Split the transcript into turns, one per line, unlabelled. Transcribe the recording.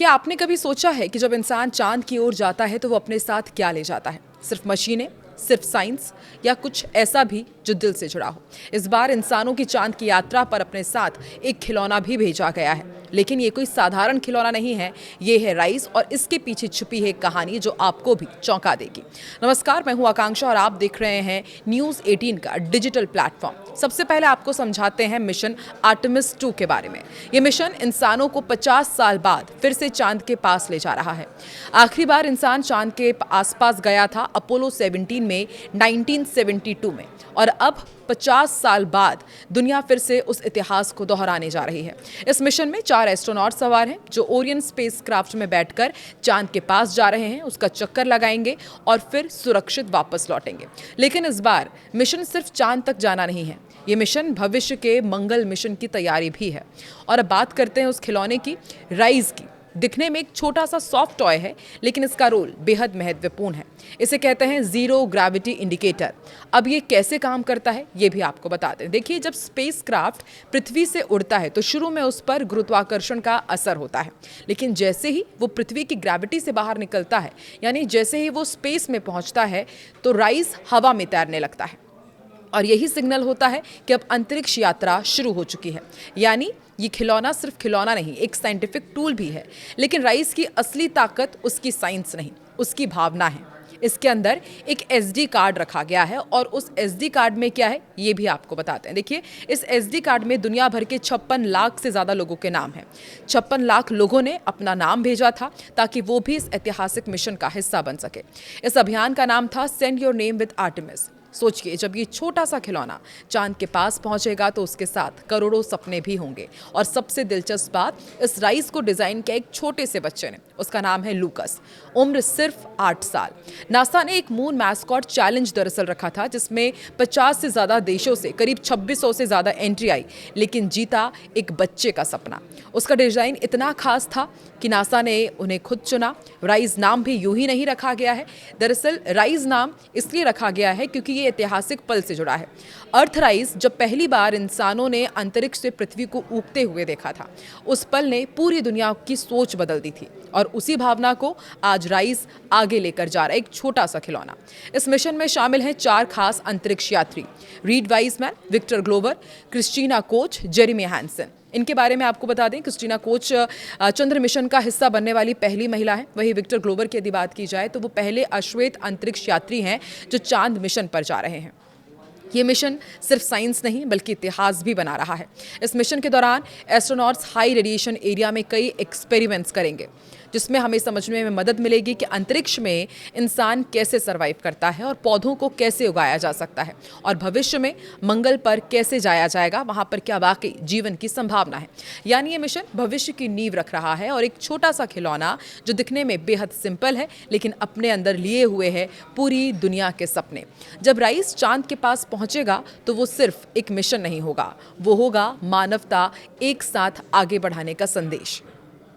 क्या आपने कभी सोचा है कि जब इंसान चांद की ओर जाता है तो वो अपने साथ क्या ले जाता है? सिर्फ मशीनें, सिर्फ साइंस, या कुछ ऐसा भी जो दिल से जुड़ा हो? इस बार इंसानों की चांद की यात्रा पर अपने साथ एक खिलौना भी भेजा गया है, लेकिन ये कोई साधारण खिलौना नहीं है। ये है राइस, और इसके पीछे छुपी है कहानी जो आपको भी चौंका देगी। नमस्कार, मैं हूं आकांक्षा और आप देख रहे हैं न्यूज़ 18 का डिजिटल प्लेटफॉर्म। सबसे पहले आपको समझाते हैं मिशन आर्टेमिस 2 के बारे में। ये मिशन इंसानों को 50 साल बाद फिर से चांद के पास ले जा रहा है। आखिरी बार इंसान चांद के आसपास गया था अपोलो 17 में 1972 में, और अब 50 साल बाद दुनिया फिर से उस इतिहास को दोहराने जा रही है। इस मिशन में 4 एस्ट्रोनॉट सवार हैं जो ओरियन स्पेसक्राफ्ट में बैठकर चांद के पास जा रहे हैं, उसका चक्कर लगाएंगे और फिर सुरक्षित वापस लौटेंगे। लेकिन इस बार मिशन सिर्फ चांद तक जाना नहीं है, ये मिशन भविष्य के मंगल मिशन की तैयारी भी है। और अब बात करते हैं उस खिलौने की, राइज की। दिखने में एक छोटा सा सॉफ्ट टॉय है, लेकिन इसका रोल बेहद महत्वपूर्ण है। इसे कहते हैं जीरो ग्रेविटी इंडिकेटर। अब ये कैसे काम करता है ये भी आपको बताते हैं। देखिए, जब स्पेसक्राफ्ट पृथ्वी से उड़ता है तो शुरू में उस पर गुरुत्वाकर्षण का असर होता है, लेकिन जैसे ही वो पृथ्वी की ग्रेविटी से बाहर निकलता है, यानी जैसे ही वो स्पेस में पहुंचता है, तो राइस हवा में तैरने लगता है। और यही सिग्नल होता है कि अब अंतरिक्ष यात्रा शुरू हो चुकी है। यानी ये खिलौना सिर्फ खिलौना नहीं, एक साइंटिफिक टूल भी है। लेकिन राइस की असली ताकत उसकी साइंस नहीं, उसकी भावना है। इसके अंदर एक SD कार्ड रखा गया है, और उस SD कार्ड में क्या है ये भी आपको बताते हैं। देखिए, इस SD कार्ड में दुनिया भर के 56 लाख से ज़्यादा लोगों के नाम हैं। 56 लाख लोगों ने अपना नाम भेजा था ताकि वो भी इस ऐतिहासिक मिशन का हिस्सा बन सके। इस अभियान का नाम था send your name with Artemis. सोचिए, जब ये छोटा सा खिलौना चांद के पास पहुंचेगा तो उसके साथ करोड़ों सपने भी होंगे। और सबसे दिलचस्प बात, इस राइस को डिजाइन किया एक छोटे से बच्चे ने। उसका नाम है लूकस, उम्र सिर्फ 8 साल। नासा ने एक मून मैस्कॉट चैलेंज दरअसल रखा था, जिसमें 50 से ज्यादा देशों से करीब 2600 से ज्यादा एंट्री आई, लेकिन जीता एक बच्चे का सपना। उसका डिजाइन इतना खास था कि नासा ने उन्हें खुद चुना। राइस नाम भी यूं ही नहीं रखा गया है। दरअसल राइस नाम इसलिए रखा गया है क्योंकि ये ऐतिहासिक पल से जुड़ा है। अर्थराइज जब पहली बार इंसानों ने अंतरिक्ष से पृथ्वी को उगते हुए देखा था, उस पल ने पूरी दुनिया की सोच बदल दी थी, और उसी भावना को आज राइस आगे लेकर जा रहा है, एक छोटा सा खिलौना। इस मिशन में शामिल हैं 4 खास अंतरिक्ष यात्री, Reid Wiseman, Victor Glover, Christina Koch, Jeremy Hansen. इनके बारे में आपको बता दें, क्रिस्टीना कोच चंद्र मिशन का हिस्सा बनने वाली पहली महिला है। वहीं विक्टर ग्लोवर की यदि बात की जाए तो वो पहले अश्वेत अंतरिक्ष यात्री हैं जो चांद मिशन पर जा रहे हैं। ये मिशन सिर्फ साइंस नहीं बल्कि इतिहास भी बना रहा है। इस मिशन के दौरान एस्ट्रोनॉट्स हाई रेडिएशन एरिया में कई एक्सपेरिमेंट्स करेंगे, जिसमें हमें समझने में मदद मिलेगी कि अंतरिक्ष में इंसान कैसे सर्वाइव करता है और पौधों को कैसे उगाया जा सकता है, और भविष्य में मंगल पर कैसे जाया जाएगा, वहाँ पर क्या वाकई जीवन की संभावना है। यानी ये मिशन भविष्य की नींव रख रहा है, और एक छोटा सा खिलौना जो दिखने में बेहद सिंपल है लेकिन अपने अंदर लिए हुए है पूरी दुनिया के सपने। जब राइस चांद के पास पहुंचेगा तो वो सिर्फ एक मिशन नहीं होगा, वो होगा मानवता एक साथ आगे बढ़ाने का संदेश।